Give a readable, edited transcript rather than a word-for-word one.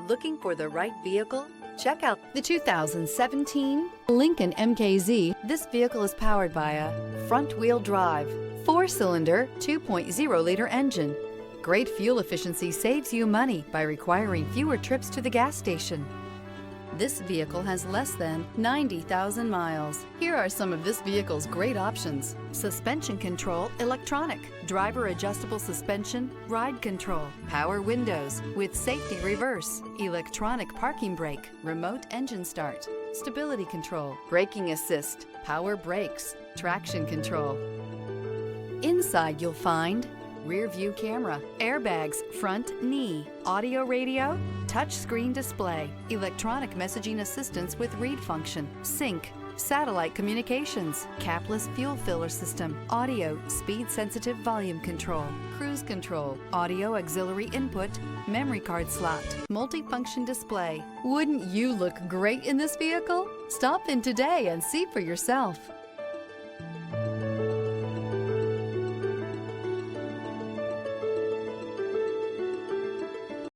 Looking for the right vehicle? Check out The 2017 Lincoln MKZ. this vehicle is powered by a front-wheel drive, 4-cylinder, 2.0-liter engine. Great fuel efficiency saves you money by requiring fewer trips to the gas station. This vehicle has less than 90,000 miles. Here are some of this vehicle's great options: suspension control, electronic, driver adjustable suspension, ride control, power windows with safety reverse, electronic parking brake, remote engine start, stability control, braking assist, power brakes, traction control. Inside you'll find rear view camera, airbags, front knee, audio radio, touchscreen display, electronic messaging assistance with read function, sync, satellite communications, capless fuel filler system, audio, speed sensitive volume control, cruise control, audio auxiliary input, memory card slot, multifunction display. Wouldn't you look great in this vehicle? Stop in today and see for yourself.